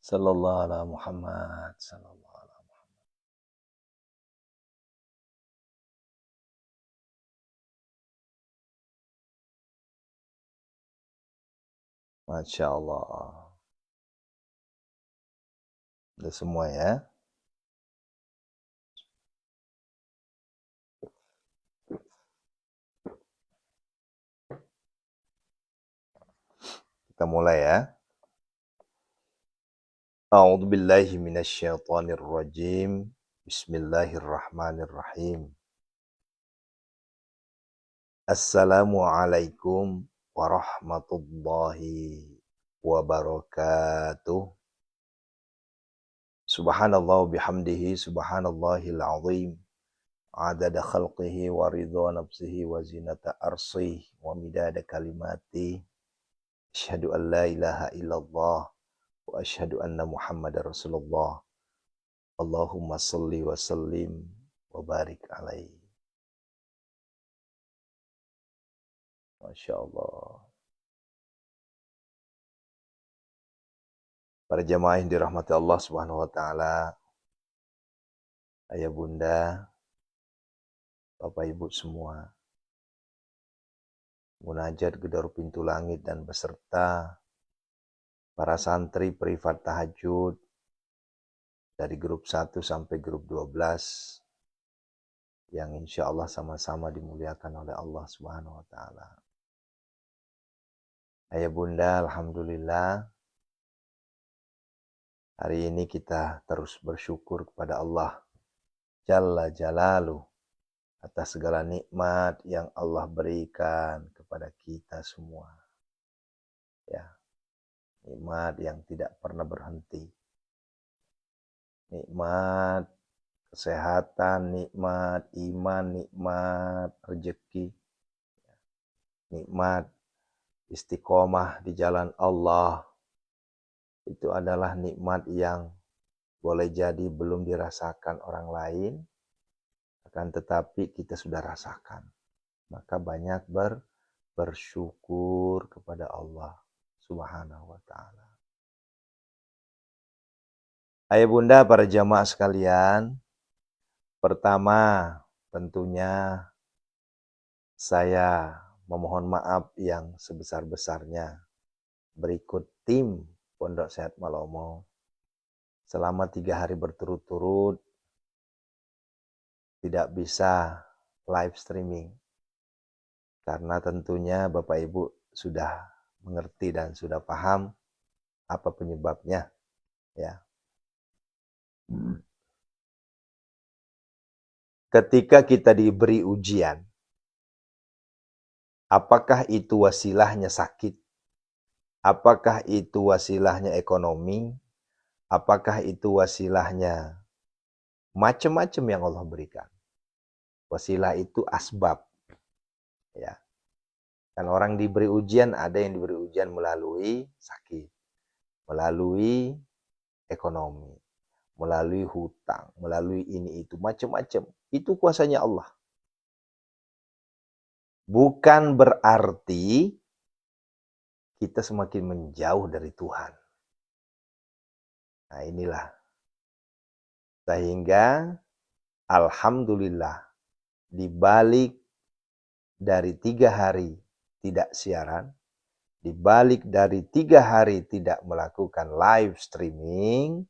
Sallallahu ala Muhammad. Sallallahu ala Muhammad. Masya Allah. Udah semua ya. Kita mulai ya. A'udzu billahi minasyaitonir rajim. Bismillahirrahmanirrahim. Assalamualaikum warahmatullahi wabarakatuh. Subhanallah bihamdihi subhanallahil azim. Adada khalqihi wa ridha nafsihi wa zinata arsih wa midada kalimati. Asyhadu an la ilaha illallah wa asyhadu anna Muhammadar Rasulullah. Allahumma salli wa sallim wa barik alaihi. Masya Allah. Para jamaah yang dirahmati Allah Subhanahu wa taala, ayah bunda, bapak ibu semua, munajat gedor pintu langit dan beserta para santri privat tahajud dari grup 1 sampai grup 12 yang insya Allah sama-sama dimuliakan oleh Allah Subhanahu wa taala. Ayah bunda, alhamdulillah hari ini kita terus bersyukur kepada Allah Jalla Jalaluh atas segala nikmat yang Allah berikan kepada kita semua. Ya, nikmat yang tidak pernah berhenti. Nikmat kesehatan, nikmat iman, nikmat rezeki, nikmat istiqomah di jalan Allah. Itu adalah nikmat yang boleh jadi belum dirasakan orang lain, akan tetapi kita sudah rasakan. Maka banyak bersyukur kepada Allah Subhanahu wa ta'ala. Ayah bunda, para jamaah sekalian, pertama tentunya saya memohon maaf yang sebesar-besarnya berikut tim Pondok Sehat Malomo selama 3 hari berturut-turut tidak bisa live streaming karena tentunya Bapak Ibu sudah mengerti dan sudah paham apa penyebabnya ya. Ketika kita diberi ujian, apakah itu wasilahnya sakit? Apakah itu wasilahnya ekonomi? Apakah itu wasilahnya macam-macam yang Allah berikan? Wasilah itu asbab. Ya. Kan orang diberi ujian, ada yang diberi ujian melalui sakit, melalui ekonomi, melalui hutang, melalui ini itu, macam-macam. Itu kuasanya Allah. Bukan berarti kita semakin menjauh dari Tuhan. Nah inilah. Sehingga alhamdulillah dibalik dari 3 hari tidak siaran, dibalik dari 3 hari tidak melakukan live streaming,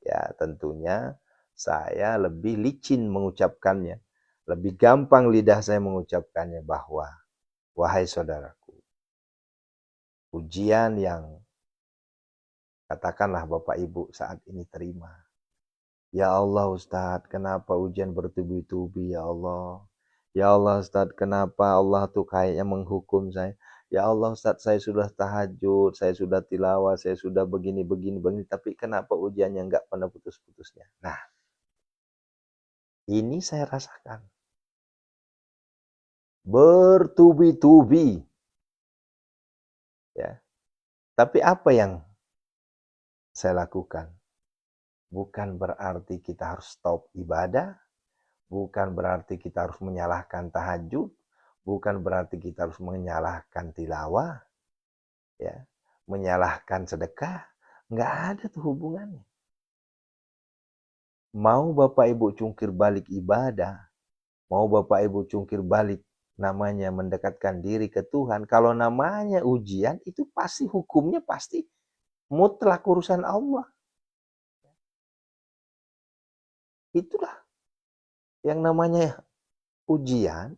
ya tentunya saya lebih licin mengucapkannya. Lebih gampang lidah saya mengucapkannya bahwa, wahai saudaraku, ujian yang katakanlah Bapak Ibu saat ini terima. Ya Allah Ustadz, kenapa ujian bertubi-tubi ya Allah? Ya Allah Ustadz, kenapa Allah tuh kayaknya menghukum saya? Ya Allah Ustadz, saya sudah tahajud, saya sudah tilawah, saya sudah begini, tapi kenapa ujiannya nggak pernah putus-putusnya? Nah, ini saya rasakan. Bertubi-tubi. Ya. Tapi apa yang saya lakukan? Bukan berarti kita harus stop ibadah, bukan berarti kita harus menyalahkan tahajud, bukan berarti kita harus menyalahkan tilawah, ya, menyalahkan sedekah, Nggak ada tuh hubungannya. Mau Bapak Ibu cungkir balik ibadah, mau Bapak Ibu cungkir balik namanya mendekatkan diri ke Tuhan, kalau namanya ujian itu pasti hukumnya pasti mutlak urusan Allah. Itulah yang namanya ujian,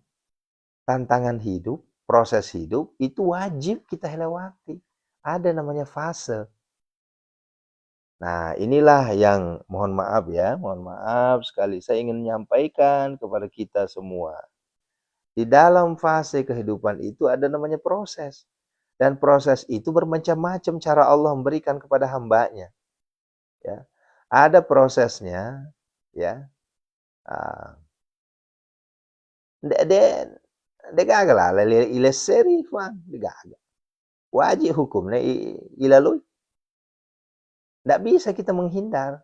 tantangan hidup, proses hidup itu wajib kita lewati. Ada namanya fase. Nah, inilah yang mohon maaf ya, mohon maaf sekali saya ingin menyampaikan kepada kita semua. Di dalam fase kehidupan itu ada namanya proses. Dan proses itu bermacam-macam cara Allah memberikan kepada hambanya. Ya. Ada prosesnya, ya. Det gagal lah, ila seri fan, det gagal. Wajib hukumnya ilalui. Tidak bisa kita menghindar.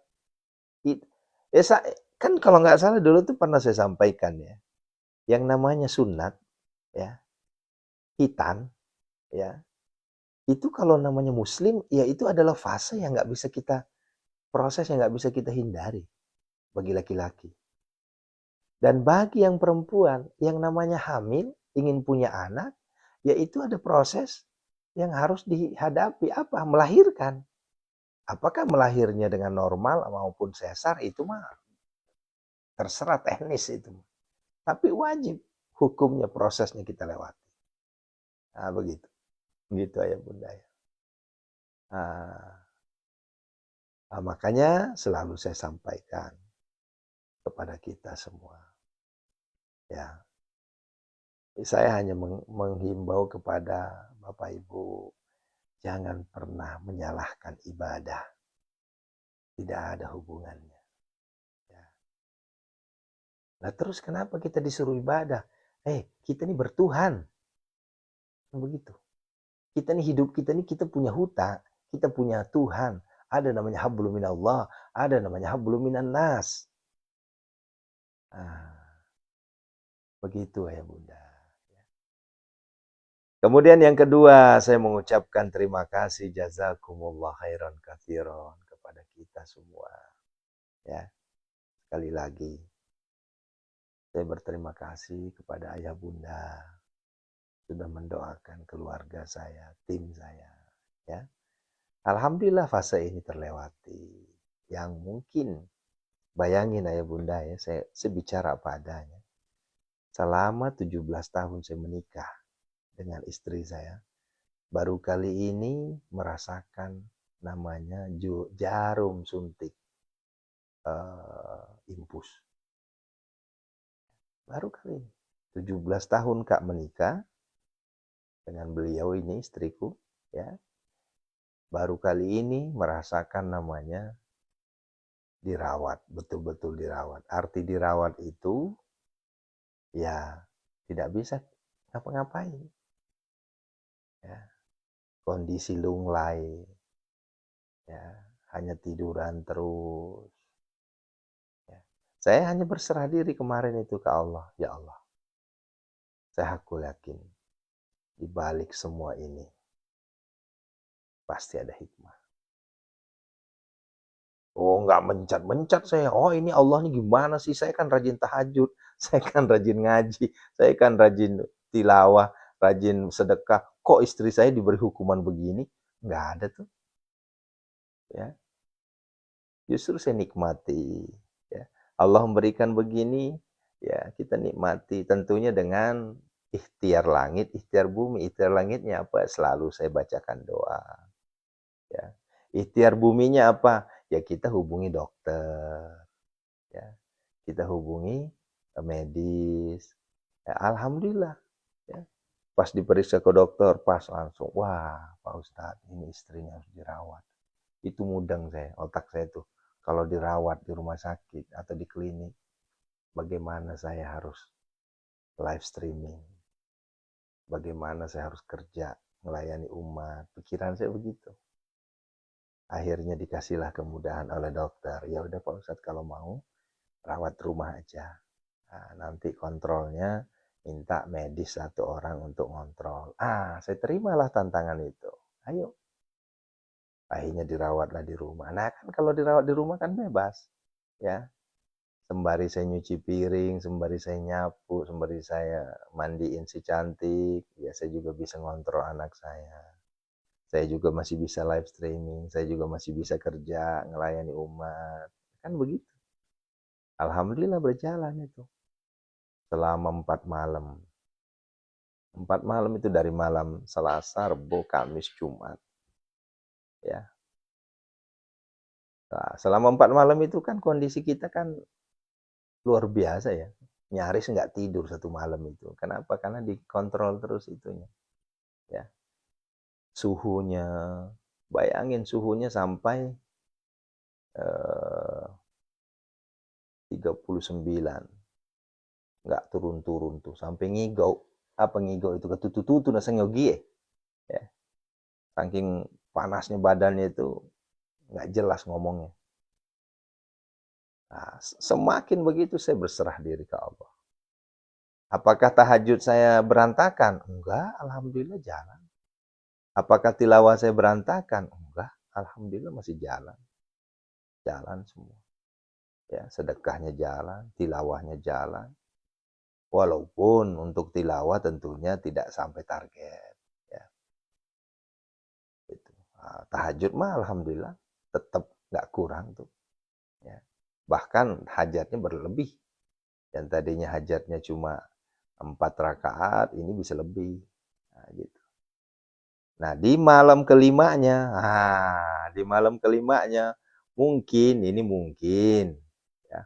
Kan kalau nggak salah dulu tuh pernah saya sampaikan ya, yang namanya sunat, ya, hitan, ya, itu kalau namanya muslim, ya itu adalah fase yang nggak bisa kita proses yang nggak bisa kita hindari bagi laki-laki. Dan bagi yang perempuan, yang namanya hamil, ingin punya anak, ya itu ada proses yang harus dihadapi, apa? Melahirkan. Apakah melahirnya dengan normal maupun sesar, itu mah terserah teknis itu. Tapi wajib hukumnya, prosesnya kita lewati. Nah, begitu. Begitu ayah bunda ya. Makanya selalu saya sampaikan kepada kita semua. Ya, saya hanya menghimbau kepada Bapak Ibu, jangan pernah menyalahkan ibadah. Tidak ada hubungannya. Ya. Nah terus kenapa kita disuruh ibadah? Kita ini bertuhan. Begitu. Kita ini hidup kita ini kita punya hutang. Kita punya Tuhan. Ada namanya hablum minallah. Ada namanya hablum minan nas. Begitu ya bunda. Kemudian yang kedua, saya mengucapkan terima kasih jazakumullah khairan katsiran kepada kita semua. Ya. Sekali lagi saya berterima kasih kepada ayah bunda sudah mendoakan keluarga saya, tim saya, ya. Alhamdulillah fase ini terlewati. Yang mungkin bayangin ayah bunda ya, saya bicara apa adanya. Selama 17 tahun saya menikah dengan istri saya, baru kali ini merasakan namanya jarum suntik impus. Baru kali ini. 17 tahun Kak menikah dengan beliau ini istriku, ya. Baru kali ini merasakan namanya dirawat, betul-betul dirawat. Arti dirawat itu ya tidak bisa ngapa-ngapain. Ya. Kondisi lunglai, ya, hanya tiduran terus. Ya. Saya hanya berserah diri kemarin itu ke Allah, ya Allah. Saya aku yakin di balik semua ini pasti ada hikmah. Oh, nggak mencat-mencat saya. Oh, ini Allah nih gimana sih? Saya kan rajin tahajud, saya kan rajin ngaji, saya kan rajin tilawah, rajin sedekah. Kok istri saya diberi hukuman begini? Nggak ada tuh. Ya, justru saya nikmati. Ya. Allah memberikan begini, ya kita nikmati. Tentunya dengan ikhtiar langit, ikhtiar bumi. Ikhtiar langitnya apa? Selalu saya bacakan doa. Ya. Ikhtiar buminya apa? Ya kita hubungi dokter. Ya. Kita hubungi medis. Ya, alhamdulillah. Ya. Pas diperiksa ke dokter, pas langsung, wah Pak Ustadz, ini istrinya harus dirawat. Itu mudeng saya, otak saya tuh. Kalau dirawat di rumah sakit atau di klinik, bagaimana saya harus live streaming? Bagaimana saya harus kerja, melayani umat? Pikiran saya begitu. Akhirnya dikasihlah kemudahan oleh dokter. Ya udah Pak Ustadz, kalau mau rawat rumah aja. Nah, nanti kontrolnya minta medis satu orang untuk ngontrol. Saya terimalah tantangan itu. Ayo. Akhirnya dirawatlah di rumah. Nah kan kalau dirawat di rumah kan bebas, ya. Sembari saya nyuci piring, sembari saya nyapu, sembari saya mandiin si cantik, ya saya juga bisa ngontrol anak saya. Saya juga masih bisa live streaming, saya juga masih bisa kerja, ngelayani umat. Kan begitu. Alhamdulillah berjalan itu. Selama 4 malam. 4 malam itu dari malam Selasa, Rebo, Kamis, Jumat. Ya. Nah, selama 4 malam itu kan kondisi kita kan luar biasa ya. Nyaris nggak tidur 1 malam itu. Kenapa? Karena dikontrol terus itunya. Ya. Suhunya, bayangin suhunya sampai 39. Nggak turun-turun tuh. Sampai ngigau. Apa ngigau itu? Ketutu-tutu nasa ngogi ya. Saking panasnya badannya itu nggak jelas ngomongnya. Nah, semakin begitu saya berserah diri ke Allah. Apakah tahajud saya berantakan? Enggak, alhamdulillah jalan. Apakah tilawah saya berantakan? Enggak, alhamdulillah masih jalan. Jalan semua. Ya, sedekahnya jalan, tilawahnya jalan. Walaupun untuk tilawah tentunya tidak sampai target. Ya, gitu. Nah, tahajud mah alhamdulillah tetap nggak kurang tuh. Ya. Bahkan hajatnya berlebih. Yang tadinya hajatnya cuma 4 rakaat, ini bisa lebih. Nah, gitu. Nah, di malam kelimanya, mungkin, ya,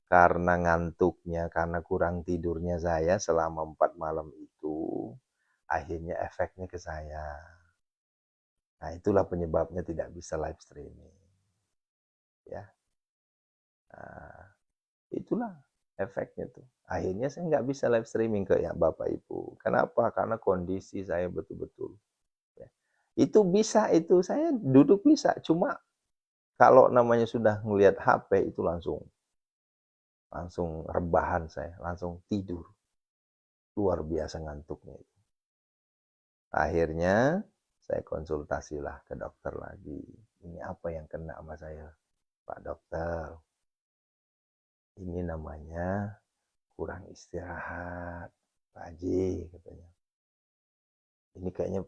karena ngantuknya, karena kurang tidurnya saya selama 4 malam itu, akhirnya efeknya ke saya. Nah, itulah penyebabnya tidak bisa live streaming. Ya, nah, itulah efeknya tuh. Akhirnya saya nggak bisa live streaming ke ya Bapak Ibu. Kenapa? Karena kondisi saya betul-betul. Ya. Itu bisa, itu saya duduk bisa. Cuma kalau namanya sudah ngelihat HP itu langsung rebahan saya, langsung tidur. Luar biasa ngantuknya itu. Akhirnya saya konsultasilah ke dokter lagi. Ini apa yang kena sama saya, Pak Dokter? Ini namanya kurang istirahat, Pak Haji, katanya. Ini kayaknya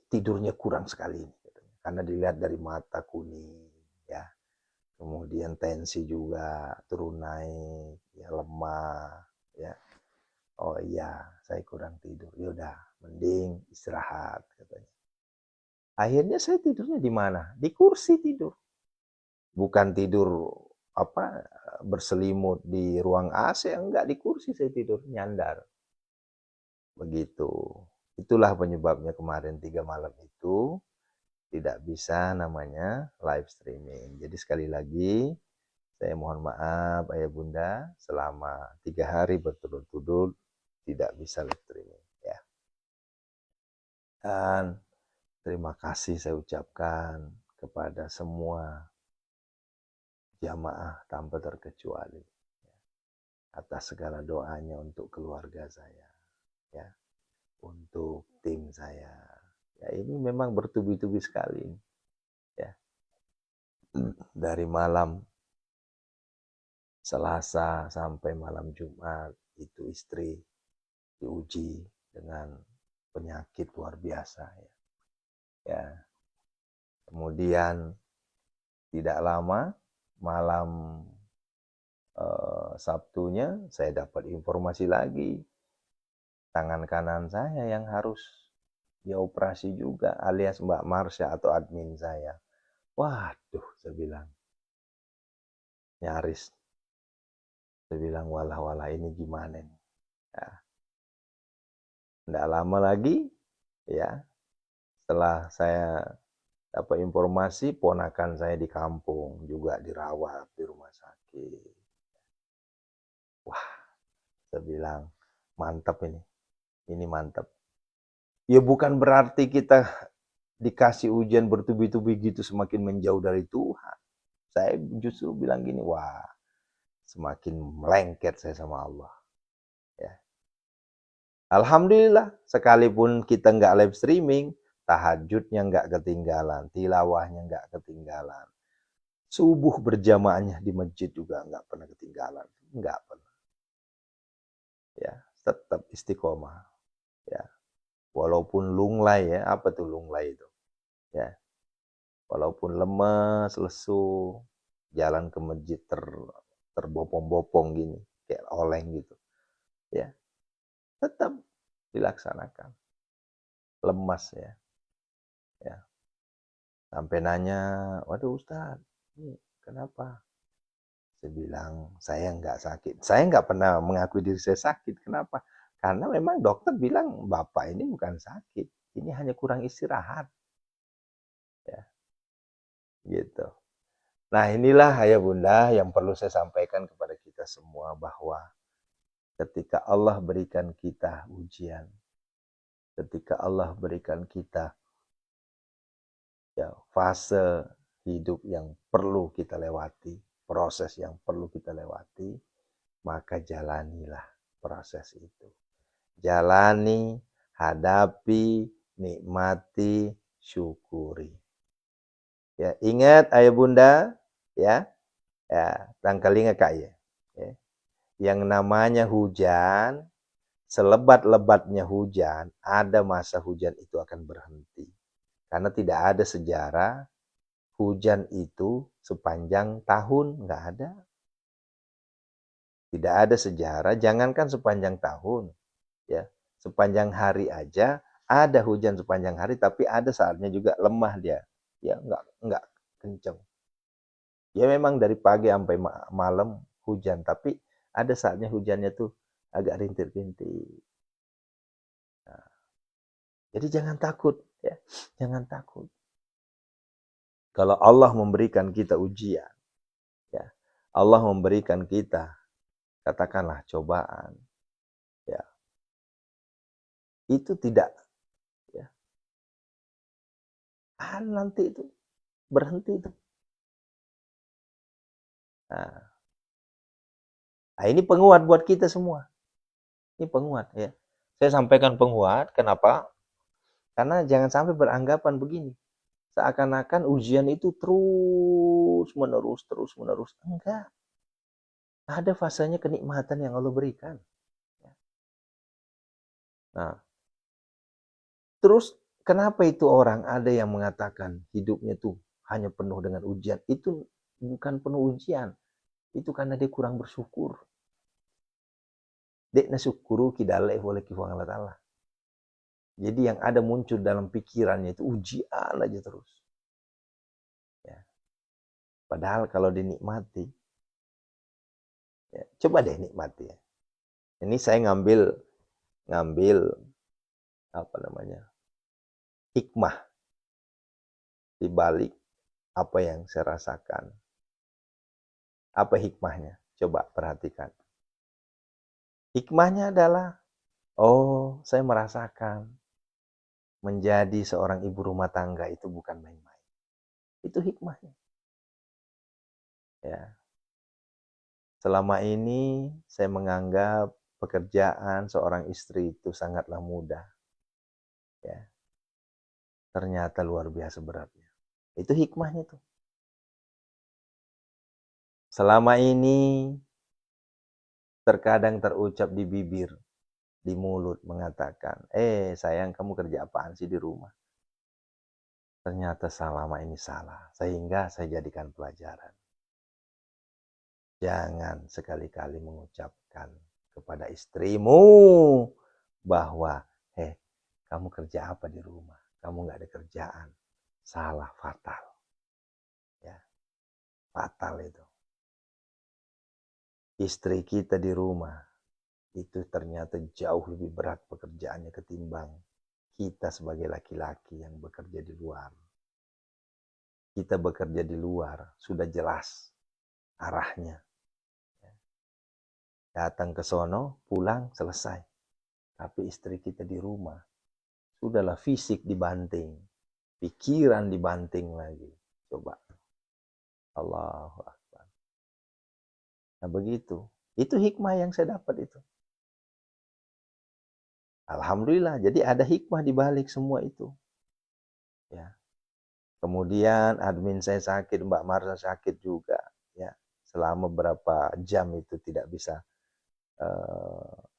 tidurnya kurang sekali, katanya. Karena dilihat dari mata kuning, ya. Kemudian tensi juga turun naik, ya lemah, ya. Oh iya, saya kurang tidur. Ya udah, mending istirahat, katanya. Akhirnya saya tidurnya di mana? Di kursi tidur. Bukan tidur apa berselimut di ruang AC, enggak, di kursi saya tidur, nyandar. Begitu. Itulah penyebabnya kemarin 3 malam itu tidak bisa namanya live streaming. Jadi sekali lagi saya mohon maaf Ayah Bunda selama 3 hari berturut-turut tidak bisa live streaming ya. Dan terima kasih saya ucapkan kepada semua jamaah tanpa terkecuali atas segala doanya untuk keluarga saya ya, untuk tim saya. Ya ini memang bertubi-tubi sekali ya. Dari malam Selasa sampai malam Jumat itu istri diuji dengan penyakit luar biasa ya. Ya. Kemudian tidak lama malam Sabtunya saya dapat informasi lagi tangan kanan saya yang harus dioperasi juga alias Mbak Marsha atau admin saya. Waduh, saya bilang nyaris. Saya bilang walah ini gimana nih. Ya. Tidak lama lagi ya setelah saya dapat informasi ponakan saya di kampung juga dirawat di rumah sakit. Wah, saya bilang mantap ini mantap. Ya bukan berarti kita dikasih ujian bertubi-tubi gitu semakin menjauh dari Tuhan. Saya justru bilang gini, wah semakin melengket saya sama Allah. Ya. Alhamdulillah, sekalipun kita nggak live streaming, tahajudnya nggak ketinggalan, tilawahnya nggak ketinggalan, subuh berjamaahnya di masjid juga nggak pernah ketinggalan, nggak pernah. Ya, tetap istiqomah. Ya, walaupun lunglai ya, apa tuh lunglai itu? Ya, walaupun lemas, lesu, jalan ke masjid terbopong-bopong gini, kayak oleng gitu. Ya, tetap dilaksanakan. Lemas ya. Ya. Sampai nanya, waduh Ustaz, ini kenapa? Saya bilang, saya nggak sakit. Saya nggak pernah mengakui diri saya sakit. Kenapa? Karena memang dokter bilang, Bapak ini bukan sakit. Ini hanya kurang istirahat. Ya, gitu. Nah inilah ayah bunda yang perlu saya sampaikan kepada kita semua bahwa ketika Allah berikan kita ujian, ketika Allah berikan kita ya fase hidup yang perlu kita lewati, proses yang perlu kita lewati, maka jalanilah proses itu. Jalani, hadapi, nikmati, syukuri. Ya, ingat ayah bunda, ya, ya, tangkal ingat kak ya. Yang namanya hujan, selebat-lebatnya hujan, ada masa hujan itu akan berhenti. Karena tidak ada sejarah hujan itu sepanjang tahun, nggak ada. Tidak ada sejarah, jangankan sepanjang tahun, ya, sepanjang hari aja ada hujan sepanjang hari, tapi ada saatnya juga lemah dia, ya nggak kenceng. Ya memang dari pagi sampai malam hujan, tapi ada saatnya hujannya tuh agak rintik-rintik. Nah, jadi jangan takut, ya, jangan takut. Kalau Allah memberikan kita ujian, ya, Allah memberikan kita katakanlah cobaan, ya, itu tidak, ya, nanti itu berhenti itu. Nah, ini penguat buat kita semua. Ini penguat ya. Saya sampaikan penguat, kenapa? Karena jangan sampai beranggapan begini. Seakan-akan ujian itu terus menerus, terus menerus. Enggak. Ada fasenya kenikmatan yang Allah berikan. Nah, terus kenapa itu orang ada yang mengatakan hidupnya tuh hanya penuh dengan ujian? Itu bukan penuh ujian. Itu karena dia kurang bersyukur. Dek nasyukuru kidale oleh kifang Allah Ta'ala. Jadi yang ada muncul dalam pikirannya itu ujian aja terus. Ya. Padahal kalau dinikmati, ya, coba deh nikmati ya. Ini saya ngambil apa namanya hikmah di balik apa yang saya rasakan. Apa hikmahnya? Coba perhatikan. Hikmahnya adalah, oh saya merasakan menjadi seorang ibu rumah tangga itu bukan main-main. Itu hikmahnya. Ya. Selama ini saya menganggap pekerjaan seorang istri itu sangatlah mudah. Ya. Ternyata luar biasa beratnya. Itu hikmahnya tuh. Selama ini terkadang terucap di bibir, di mulut mengatakan, sayang kamu kerja apaan sih di rumah? Ternyata selama ini salah, sehingga saya jadikan pelajaran. Jangan sekali-kali mengucapkan kepada istrimu bahwa, kamu kerja apa di rumah? Kamu nggak ada kerjaan. Salah, fatal. Ya, fatal itu. Istri kita di rumah itu ternyata jauh lebih berat pekerjaannya ketimbang kita sebagai laki-laki yang bekerja di luar. Kita bekerja di luar sudah jelas arahnya. Datang ke sono, pulang, selesai. Tapi istri kita di rumah sudahlah fisik dibanting, pikiran dibanting lagi. Coba. Allahu Akbar. Nah begitu. Itu hikmah yang saya dapat itu. Alhamdulillah. Jadi ada hikmah di balik semua itu. Ya. Kemudian admin saya sakit, Mbak Marsa sakit juga, ya. Selama berapa jam itu tidak bisa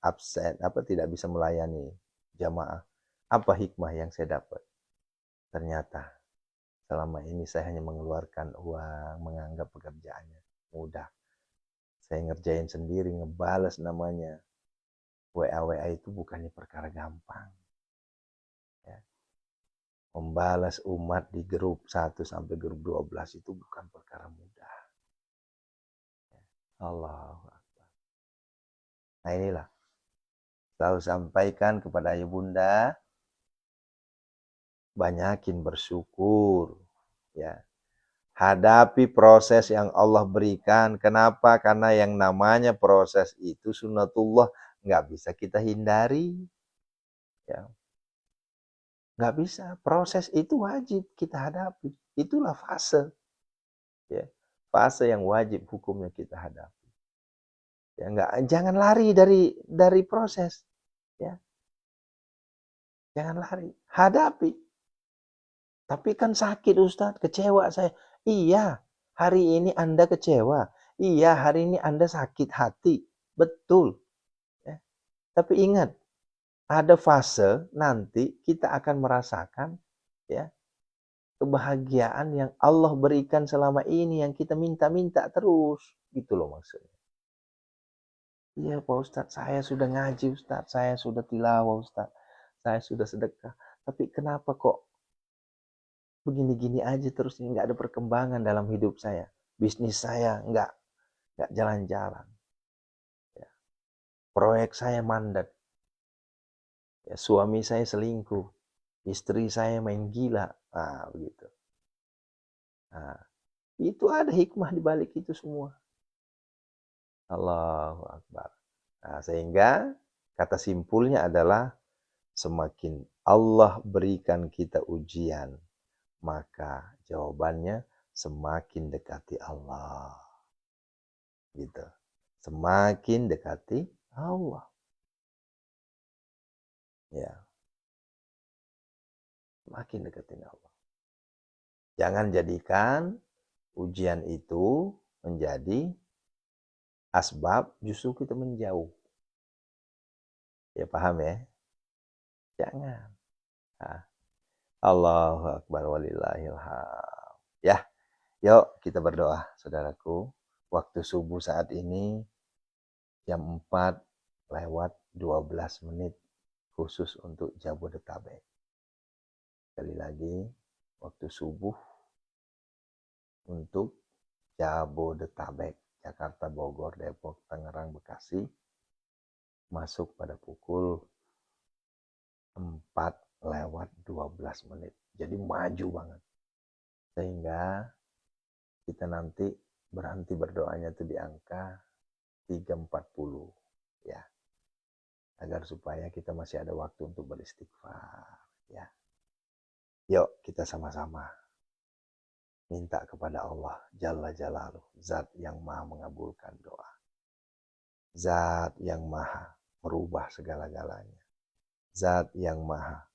absen, tidak bisa melayani jamaah. Apa hikmah yang saya dapat? Ternyata selama ini saya hanya mengeluarkan uang, menganggap pekerjaannya mudah. Saya ngerjain sendiri, ngebales namanya. WA itu bukannya perkara gampang. Ya. Membalas umat di grup 1 sampai grup 12 itu bukan perkara mudah. Allah. Nah inilah, selalu sampaikan kepada ayah bunda, banyakin bersyukur. Ya. Hadapi proses yang Allah berikan. Kenapa? Karena yang namanya proses itu sunnatullah, nggak bisa kita hindari. Ya. Nggak bisa. Proses itu wajib kita hadapi. Itulah fase. Ya. Fase yang wajib hukumnya kita hadapi. Ya, jangan lari dari proses. Ya. Jangan lari. Hadapi. Tapi kan sakit Ustadz, kecewa saya. Iya, hari ini Anda kecewa. Iya, hari ini Anda sakit hati. Betul. Ya. Tapi ingat, ada fase nanti kita akan merasakan ya kebahagiaan yang Allah berikan selama ini yang kita minta-minta terus. Gitu loh maksudnya. Iya Pak Ustadz, saya sudah ngaji Ustadz, saya sudah tilawah Ustadz, saya sudah sedekah. Tapi kenapa kok begini-gini aja terus, ini nggak ada perkembangan dalam hidup saya, bisnis saya nggak jalan-jalan, ya. Proyek saya mandat, ya. Suami saya selingkuh, istri saya main gila, begitu. Nah, itu ada hikmah di balik itu semua. Allahu Akbar. Nah, sehingga kata simpulnya adalah semakin Allah berikan kita ujian, maka jawabannya semakin dekati Allah. Gitu. Semakin dekati Allah. Ya, semakin dekati Allah. Jangan jadikan ujian itu menjadi asbab justru kita menjauh. Ya paham ya? Jangan. Nah, Allahu Akbar walillahil hamd. Ya, yuk kita berdoa saudaraku. Waktu subuh saat ini jam 4 lewat 12 menit khusus untuk Jabodetabek. Sekali lagi, waktu subuh untuk Jabodetabek, Jakarta, Bogor, Depok, Tangerang, Bekasi, masuk pada pukul 4 lewat 12 menit. Jadi maju banget. Sehingga kita nanti berhenti berdoanya itu di angka 3.40. Ya. Agar supaya kita masih ada waktu untuk beristighfar. Ya. Yuk kita sama-sama minta kepada Allah Jalla Jalaluh, Zat yang maha mengabulkan doa, Zat yang maha merubah segala-galanya, Zat yang maha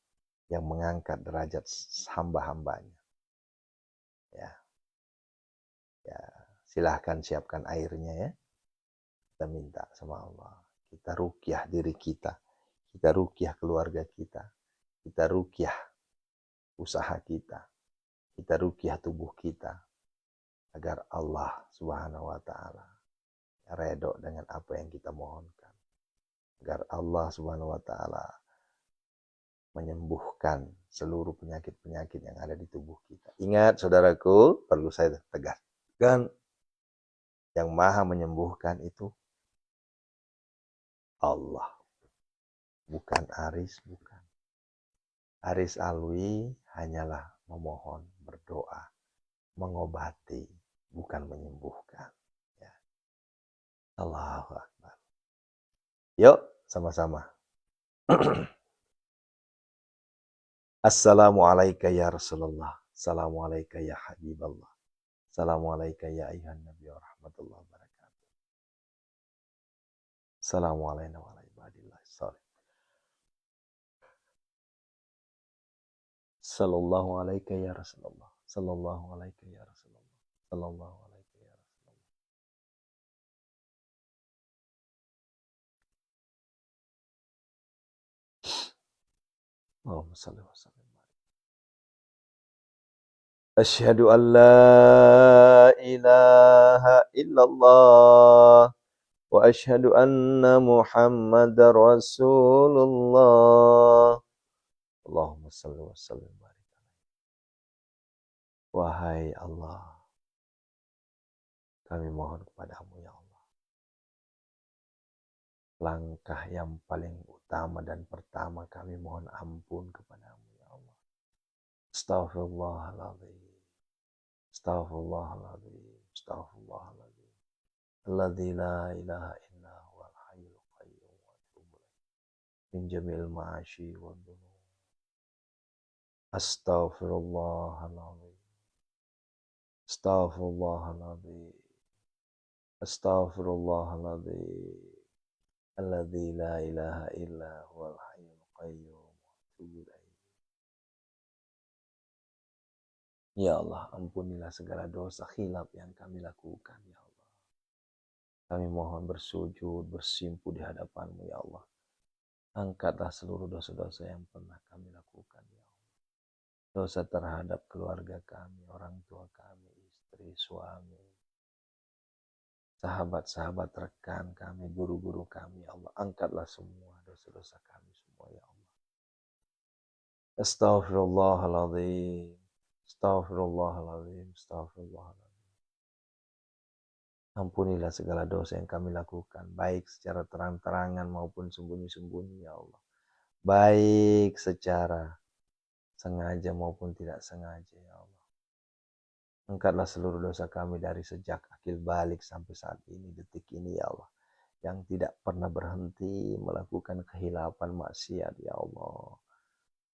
yang mengangkat derajat hamba-hambanya. Ya, ya, silahkan siapkan airnya ya. Kita minta sama Allah. Kita ruqyah diri kita ruqyah keluarga kita ruqyah usaha kita ruqyah tubuh kita, agar Allah Subhanahu wa taala redho dengan apa yang kita mohonkan. Agar Allah Subhanahu wa taala menyembuhkan seluruh penyakit-penyakit yang ada di tubuh kita. Ingat saudaraku, perlu saya tegaskan, yang maha menyembuhkan itu Allah. Bukan Aris, bukan. Aris Alwi hanyalah memohon, berdoa, mengobati, bukan menyembuhkan. Ya. Allahu Akbar. Yuk, sama-sama. Assalamualaikum ya Rasulullah. Assalamualaikum ya Habiballah. Assalamualaikum ya ayuhan Nabi wa rahmatullahi wa barakatuh. Assalamualaikum warahmatullahi wabarakatuh. Sallallahu alaika ya Rasulullah. Sallallahu alaika ya Rasulullah. Sallallahu alaika ya Rasulullah. Allahumma salli wa sallim. Asyhadu an la ilaha illallah wa asyhadu anna Muhammadar Rasulullah. Allahumma salli wa sallim. Wahai Allah, kami mohon kepadamu ya Allah. Langkah yang paling utama dan pertama kami mohon ampun kepadamu ya Allah. Astaghfirullahaladzim. Astaghfirullahaladzim. Astaghfirullahaladzim. Alladzi la ilaha illa huwal hayyul qayyum wa atubu ilaih. Min jamil ma'asyi wa dhunub. Astaghfirullahaladzim. Astaghfirullahaladzim. Astaghfirullahaladzim. Alladzi la ilaha illa huwal hayyul qayyum wa atubu ilaih. Ya Allah, ampunilah segala dosa khilaf yang kami lakukan, ya Allah. Kami mohon bersujud, bersimpuh di hadapan-Mu, ya Allah. Angkatlah seluruh dosa-dosa yang pernah kami lakukan, ya Allah. Dosa terhadap keluarga kami, orang tua kami, istri, suami, sahabat-sahabat rekan kami, guru-guru kami, ya Allah. Angkatlah semua dosa-dosa kami semua, ya Allah. Astaghfirullahaladzim. Astaghfirullahaladzim. Astaghfirullahaladzim. Ampunilah segala dosa yang kami lakukan, baik secara terang-terangan maupun sembunyi-sembunyi, ya Allah. Baik secara sengaja maupun tidak sengaja, ya Allah. Angkatlah seluruh dosa kami dari sejak akil balik sampai saat ini, detik ini, ya Allah. Yang tidak pernah berhenti melakukan kehilapan maksiat, ya Allah.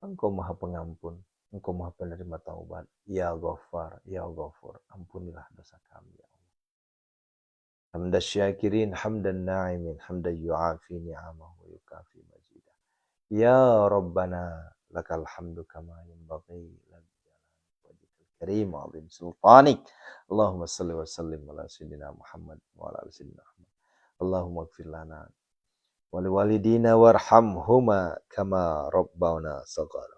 Engkau maha pengampun, Engkau maha penerima taubat. Ya Ghaffar, Ya Ghafur, ampunilah dosa kami, ya Allah. Hamdan syakirin, hamdan na'imin, hamdan yu'afi ni'amahu wa yukafi majidah. Ya Rabbana, lakal hamdu kama yanbaghi wajhikal karim wa 'azim sultanik. Allahumma salli wa sallim ala sayyidina Muhammad wa ala ali sayyidina Muhammad. Allahumma ighfir lana wa liwalidina warhamhuma kama rabbana shaghara.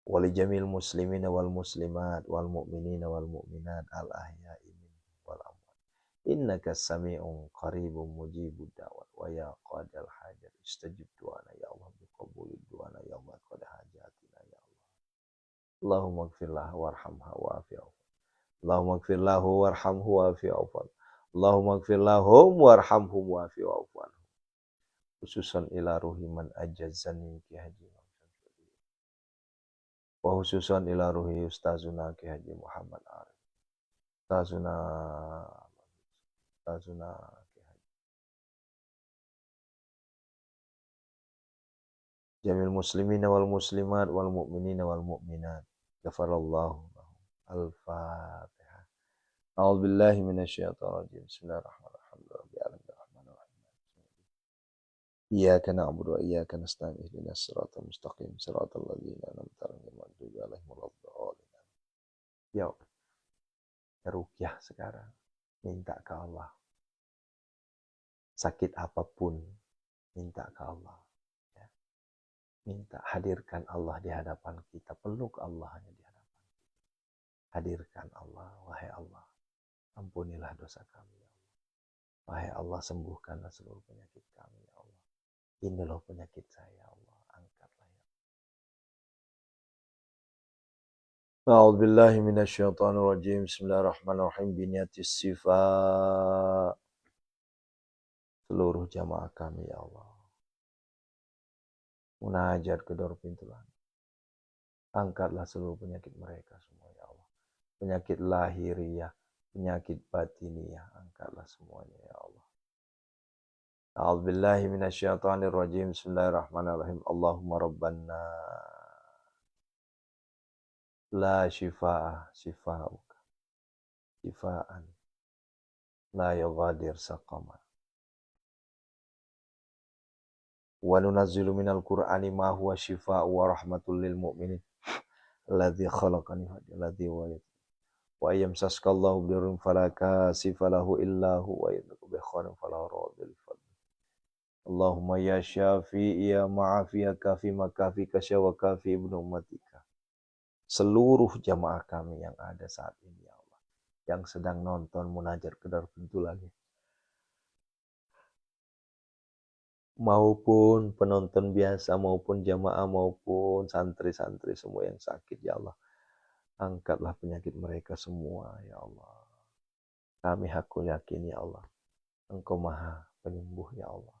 Wa li jamil muslimina wal muslimat wal mu'minina wal mu'minat al ahya'i minhum wal amwat. Innaka sami'un qaribun mujibud da'wat wa ya qadal hajat istajib du'ana ya Allah biqabulid du'ana ya Allah qad hajatina ya Allah. Allahumma ighfir lahu warhamha wa'afi'hu. Allahumma ighfir lahu warhamhu wa'afi'hu. Allahumma ighfir lahum warhamhum wa'afi'hu. Khususan ila ruhi man ajazani ki haji wa khususan ila ruhi ustazuna ki haji Muhammad Arif. Ustazuna ki haji jamil muslimina wal muslimat wal mu'minina wal mu'minat. Ghafarallahu lahum. Al-Fatihah. A'udzu billahi minasyaitonir rajim. Bismillahirrahmanirrahim. Iyyaka na'budu wa iyyaka nasta'in ihdinas siratal mustaqim siratal ladzina an'amta 'alaihim ghairil maghdubi 'alaihim waladdallin. Ya ruqyah sekarang, minta ke Allah. Sakit apapun, minta ke Allah. Ya. Minta, hadirkan Allah di hadapan kita, peluk Allah hanya di hadapan kita. Hadirkan Allah, wahai Allah, ampunilah dosa kami, ya Allah. Wahai Allah, sembuhkanlah seluruh penyakit kami, ya Allah. Ini loh penyakit saya, Allah. Angkatlah ya. A'udzu billahi minasyaitonir rajim. Bismillahirrahmanirrahim. Biniatis sifat. Seluruh jamaah kami, ya Allah. Munajat kedua pintu langit. Angkatlah seluruh penyakit mereka semua, ya Allah. Penyakit lahiriah, penyakit batiniyah. Angkatlah semuanya, ya Allah. A'udzubillahi minasyaitonir rajim. Bismillahirrahmanirrahim. Allahumma rabbana la shifaa shifauka shifaan la yughadir saqama wa nunazzilu minal qur'ani ma huwa shifaa'un wa rahmatul lil mu'minin alladzi khalaqani alladzi wa yamsaskallahu bidurrin fala kashifa lahu illa huwa yadhuku bi khairin fala radil fadli Allahumma ya syafi ya ma'afi ya kafi makafi kasya wa kafi ibnu ummatika. Seluruh jamaah kami yang ada saat ini ya Allah, yang sedang nonton munajat kedar pintu lagi, maupun penonton biasa, maupun jamaah, maupun santri-santri semua yang sakit ya Allah, angkatlah penyakit mereka semua ya Allah. Kami hakul yakin ya Allah, Engkau maha penyembuh ya Allah.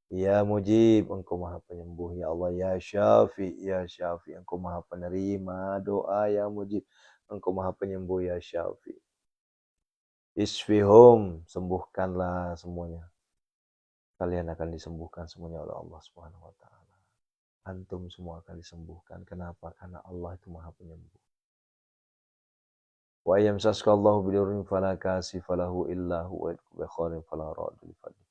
Ya Mujib, Engkau maha penyembuh ya Allah. Ya Syafi, ya Syafi, Engkau maha penerima doa ya Mujib, Engkau maha penyembuh ya Syafi. Isfihum, sembuhkanlah semuanya. Kalian akan disembuhkan semuanya oleh Allah Subhanahu wa taala. Antum semua akan disembuhkan. Kenapa? Karena Allah itu maha penyembuh. Wa yamsaskallahu bidurrin fala kashifa lahu illa huwa bi khairin fala radil fadli.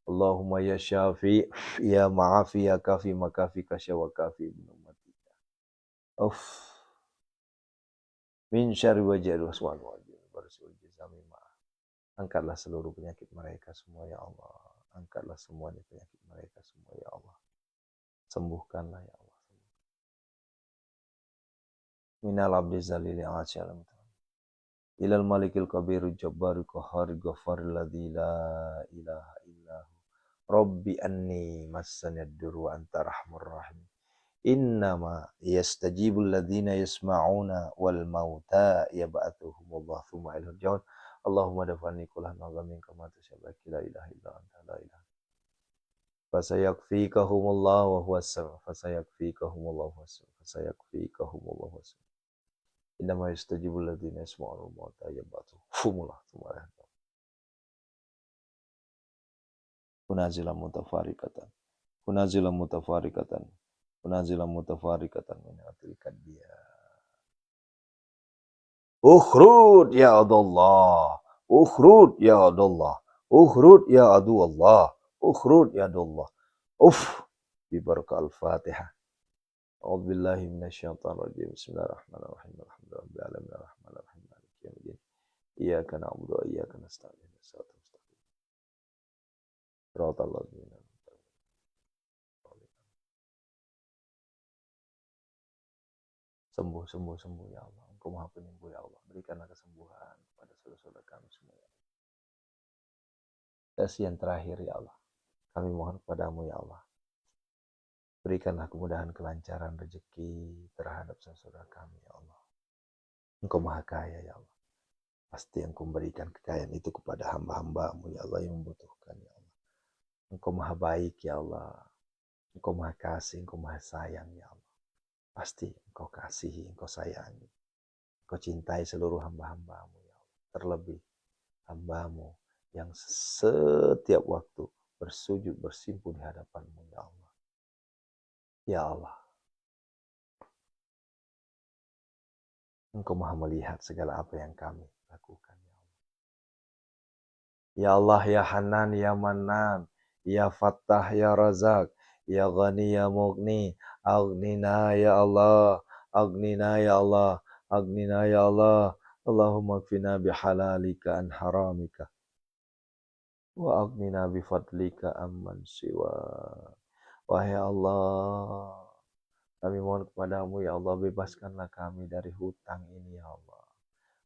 Allahumma ya syafi ya ma'afi ya kafi makafi kasya wa kafi ibn ummatika. Min syarri wajhi waswan wajhi barasul jazami ma. Angkatlah seluruh penyakit mereka semua ya Allah. Angkatlah semuanya penyakit mereka semua ya Allah. Sembuhkanlah ya Allah. Minal abdi zalili a'asya'alam. Ilal malikil kabiru jabbari qahari ghafaril ladzi la ilaha illahu. Rabbi anni massaniyad durru wa anta rahmur rahim. Innama yastajibul ladzina yasma'una wal mauta yab'athuhumullah thumma ilaihi yurja'un. Allahumma dafani kullan nazamin kama tasabaki la ilaha illa anta la ilaha. Fasayakfikahumullah wa huwas sam. Fasayakfikahumullah wa huwas sam. Fasayakfikahumullah wa huwas sam. Innama yastajibul ladzina yasma'una wal mauta yab'athuhumullah thumma ilaihi yurja'un. Kunazilan mutafarikatan. Kunazilan mutafarikatan. Kunazilan mutafarikatan min atilkad dia. Ukhrud ya Abdullah. Ukhrud ya Abdullah. Ukhrud ya Abdullah. Ukhrud ya Abdullah. Bi barakah al-Fatihah. A'udzu billahi minasyaitonir rajim. Bismillahirrahmanirrahim. Alhamdulillahirabbil alamin arrahmanir rahim maliki yaumiddin. Iyyaka na'budu wa iyyaka nasta'in. Shiratal ladzina sembuh ya Allah. Engkau maha penyembuh ya Allah. Berikanlah kesembuhan kepada saudara-saudara kami semua. Dan yang terakhir ya Allah, kami mohon kepadamu ya Allah, berikanlah kemudahan kelancaran rezeki terhadap saudara kami ya Allah. Engkau maha kaya ya Allah. Pasti Engkau memberikan kekayaan itu kepada hamba-hambamu ya Allah yang membutuhkan ya Allah. Engkau maha baik ya Allah. Engkau maha kasih, Engkau maha sayang ya Allah. Pasti Engkau kasihi, Engkau sayangi, Engkau cintai seluruh hamba-hambamu ya Allah. Terlebih hambamu yang setiap waktu bersujud bersimpuh di hadapanmu ya Allah. Ya Allah, Engkau maha melihat segala apa yang kami lakukan ya Allah. Ya Allah, ya Hanan, ya Manan, ya Fattah, ya Razak, ya Ghani, ya Mughni, Aghnina ya Allah, Aghnina ya Allah, Aghnina ya Allah. Allahumma kfina bihalalika an haramika wa aghnina bifadlika amman siwa. Wahai Allah, kami mohon kepadamu ya Allah, bebaskanlah kami dari hutang ini ya Allah.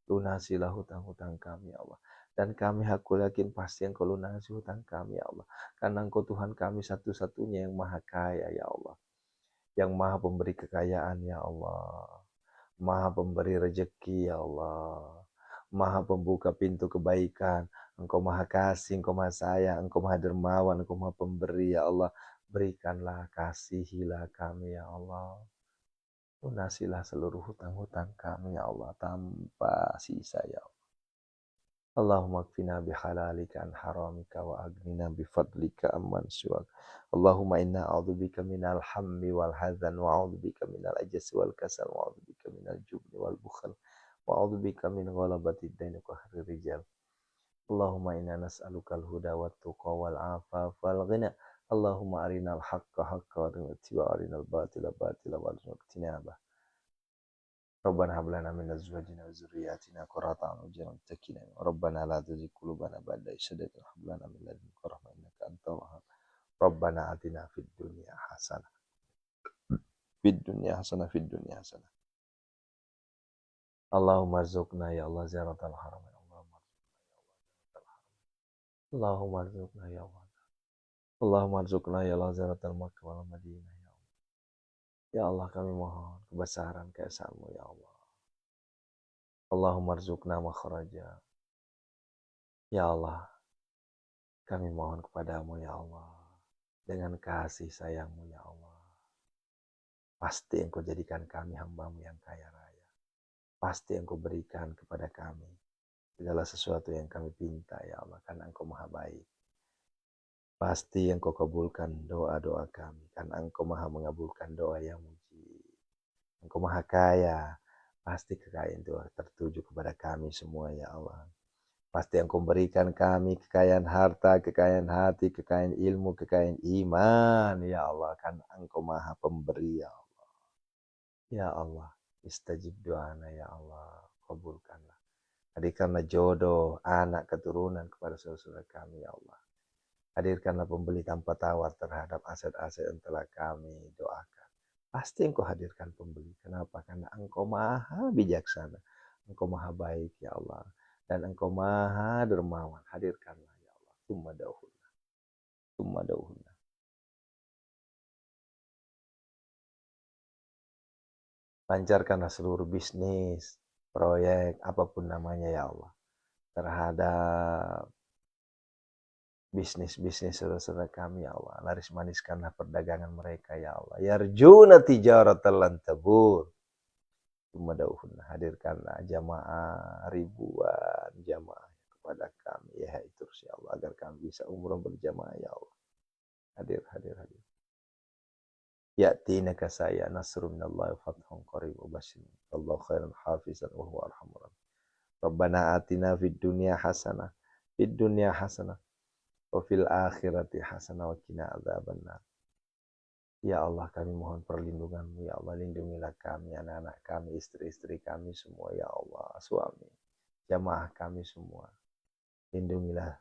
Lunasilah hutang-hutang kami ya Allah. Dan kami hakul yakin pasti Engkau lunasi hutang kami ya Allah. Karena Engkau Tuhan kami satu-satunya yang maha kaya ya Allah. Yang maha pemberi kekayaan ya Allah. Maha pemberi rezeki ya Allah. Maha pembuka pintu kebaikan. Engkau maha kasih, Engkau maha sayang, Engkau maha dermawan, Engkau maha pemberi ya Allah. Berikanlah, kasihilah kami ya Allah. Lunasilah seluruh hutang-hutang kami ya Allah tanpa sisa ya Allah. Allahumma kfina bihalalika an haramika wa aghnina bifadlika amman siwak. Allahumma inna a'udzubika minal hammi wal hazan wa a'udzubika minal ajzi wal kasal wa a'udzubika minal jubni wal bukhl wa a'udzubika min ghalabati ad-daini wa qahri rijal. Allahumma inna nas'alukal huda wat tuqa wal afafa wal ghina. Allahumma arinal haqqa haqqa wa arinal batila batila warzuqna ijtinabah. Rabbana hab lana min azwajina wa dzurriyyatina qurrata a'yun waj'alna lil muttaqina imama. Rabbana la tuzigh qulubana ba'da idh hadaytana wa hab lana min ladunka rahmah innaka antal wahhab. Rabbana atina fid dunya hasanah fid dunya hasanah. Allahumma arzuqna ya Allah ziyaratal haramain. Allahumma arzuqna ya Allah. Allahumma arzuqna ya Allah ziyaratal Makkah wal Madinah ya Allah. Ya Allah kami mohon kebesaran keesaanmu ya Allah. Allahumma arzuqna makhraja. Ya Allah, kami mohon kepadamu ya Allah. Dengan kasih sayangmu ya Allah. Pasti engkau jadikan kami hambamu yang kaya raya. Pasti engkau berikan kepada kami segala sesuatu yang kami pinta ya Allah. Karena engkau maha baik. Pasti engkau kabulkan doa-doa kami. Karena engkau maha mengabulkan doa yang muji. Engkau maha kaya. Pasti kekayaan itu tertuju kepada kami semua ya Allah. Pasti engkau berikan kami kekayaan harta, kekayaan hati, kekayaan ilmu, kekayaan iman ya Allah. Karena engkau maha pemberi ya Allah. Ya Allah, istajib doana ya Allah. Kabulkanlah. Hadirkanlah jodoh, anak, keturunan kepada saudara-saudara kami ya Allah. Hadirkanlah pembeli tanpa tawar terhadap aset-aset yang telah kami doakan. Pasti engkau hadirkan pembeli. Kenapa? Karena engkau maha bijaksana. Engkau maha baik ya Allah. Dan engkau maha dermawan. Hadirkanlah ya Allah. Tsumma dauhulna. Tsumma dauhulna. Lancarkanlah seluruh bisnis, proyek, apapun namanya ya Allah. Terhadap bisnis-bisnis saudara-saudara kami ya Allah. Laris maniskanlah perdagangan mereka ya Allah. Yarjuna tijaratan lan tabur. Tumadauhunna, hadirkanlah jamaah ribuan jamaah kepada kami ya terus ya Allah agar kami bisa umroh berjamaah ya Allah. Hadir. Ya'tinaka saya nasrun minallahi fathun qarib wa basyir. Allahu khairan hafizan wa huwa arhamur rahim. Rabbana atina fid dunya hasanah wa fil akhirati hasanah wa qina adzabannar. Ya Allah kami mohon perlindunganmu ya Allah, lindungilah kami, anak-anak kami, istri-istri kami semua ya Allah, suami, jamaah kami semua. Lindungilah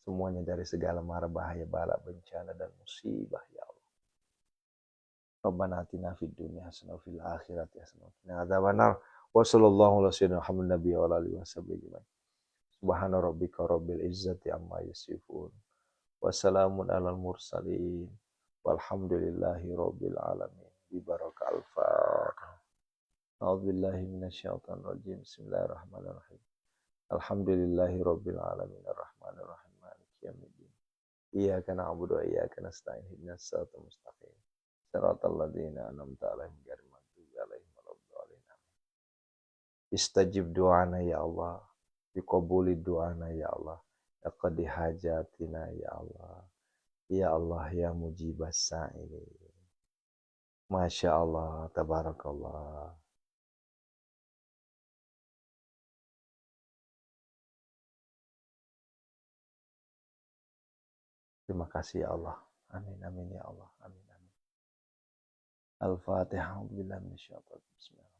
semuanya dari segala mara bahaya, bala, bencana dan musibah ya Allah. Rabbana atina fid dunya hasanah wa fil akhirati hasanah wa qina adzabannar. Wa sallallahu ala sayyidina Muhammad nabiy wa alihi wasallam. Subhana rabbika rabbil izzati amma yasifun. Wassalamun alal mursalin. Walhamdulillahi rabbil alamin. Bibaraka al-Fatihah. A'udzubillahi minasyaitonir rajim. Bismillahirrahmanirrahim. Alhamdulillahi rabbil alamin. Arrahmanir rahim. Maliki yaumiddin. Iyyaka na'budu wa iyyaka nasta'in. Ihdinas siratal mustaqim. Siratal ladzina an'amta 'alaihim ghairil maghdubi 'alaihim waladdallin. Istajib du'ana ya Allah. Biqabuli du'ana ya Allah. Aqdi hajatina ya Allah. Ya Allah ya mujibas sa'ili. Masya Allah, tabarakallah. Terima kasih ya Allah. Amin amin ya Allah. Amin amin. Al-Fatihah. Alhamdulillah minasyaitonir bismillah.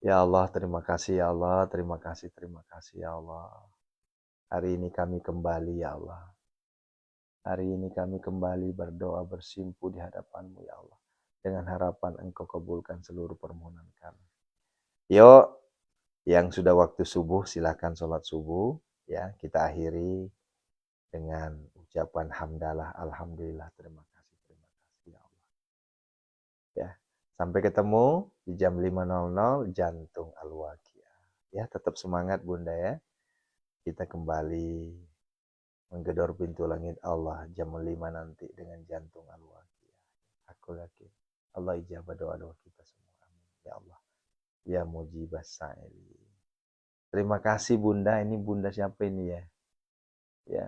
Ya Allah, terima kasih ya Allah, terima kasih ya Allah. Hari ini kami kembali ya Allah. Hari ini kami kembali berdoa bersimpu di hadapan-Mu ya Allah. Dengan harapan Engkau kabulkan seluruh permohonan kami. Yuk, yang sudah waktu subuh silakan sholat subuh. Ya, kita akhiri dengan ucapan hamdalah, alhamdulillah, terima kasih ya Allah. Ya, sampai ketemu di jam 5.00 jantung al-Waqiah. Ya, tetap semangat Bunda ya. Kita kembali menggedor pintu langit Allah jam 5 nanti dengan jantung al-Waqiah. Aku yakin Allah ijabah doa-doa kita semua. Amin. Ya Allah. Ya mujibas sa'ili. Terima kasih Bunda. Ini Bunda siapa ini ya? Ya.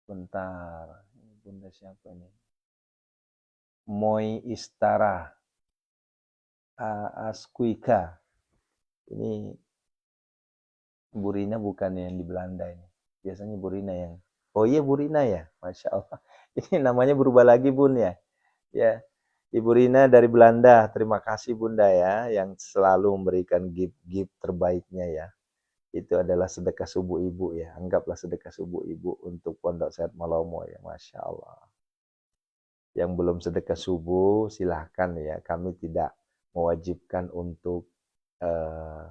Bentar. Ini Bunda siapa ini? Moi Istara. Askuika. Ini Bu Rina bukan yang di Belanda ini. Biasanya Bu Rina yang, oh iya Bu Rina ya, Masya Allah. Ini namanya berubah lagi Bun ya. Ya, Ibu Rina dari Belanda. Terima kasih Bunda ya, yang selalu memberikan gift-gift terbaiknya ya. Itu adalah sedekah subuh ibu ya. Anggaplah sedekah subuh ibu untuk Pondok Sehat Malomo ya, Masya Allah. Yang belum sedekah subuh, silahkan ya. Kami tidak mewajibkan untuk eh,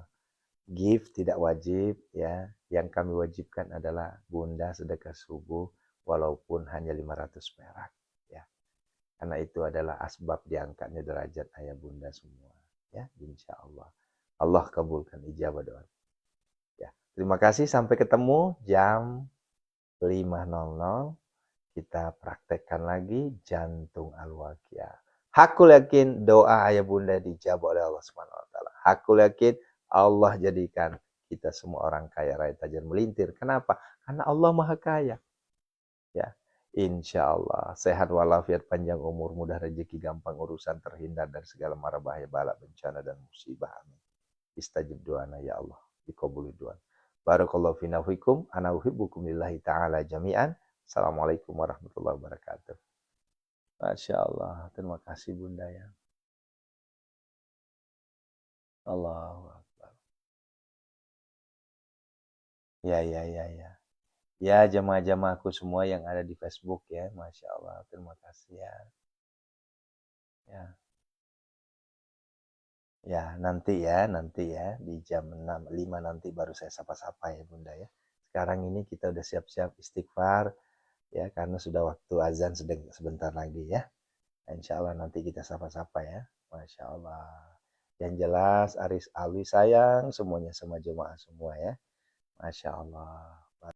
gift, tidak wajib ya. Yang kami wajibkan adalah Bunda sedekah subuh walaupun hanya 500 perak ya. Karena itu adalah asbab diangkatnya derajat ayah bunda semua. Ya, insya Allah. Allah kabulkan ijabah doa. Ya, terima kasih. Sampai ketemu jam 5.00. Kita praktekkan lagi jantung al-waqiah. Hakul yakin doa ayah bunda dijawab oleh Allah Subhanahu wa taala. Hakul yakin Allah jadikan kita semua orang kaya raya tajam melintir. Kenapa? Karena Allah Maha Kaya. Ya, insya Allah sehat walafiat, panjang umur, mudah rezeki, gampang urusan, terhindar dari segala mara bahaya, bala, bencana dan musibah. Amin. Istajib doana ya Allah, dikabuli doa. Barakallahu fina fikum, ana uhibbukum lillahi ta'ala jami'an. Assalamualaikum warahmatullahi wabarakatuh. Masya Allah, terima kasih Bunda ya. Allahu Akbar. Ya, ya, ya, ya. Ya, jamaah-jamaahku semua yang ada di Facebook ya, Masya Allah, terima kasih ya. Ya. Ya, nanti ya, di jam 6, 5 nanti baru saya sapa-sapa ya Bunda ya. Sekarang ini kita udah siap-siap istighfar ya, karena sudah waktu azan sedang sebentar lagi ya. Insya Allah nanti kita sapa-sapa ya. Masya Allah. Yang jelas Aris Alwi sayang semuanya sama jemaah semua ya. Masya Allah.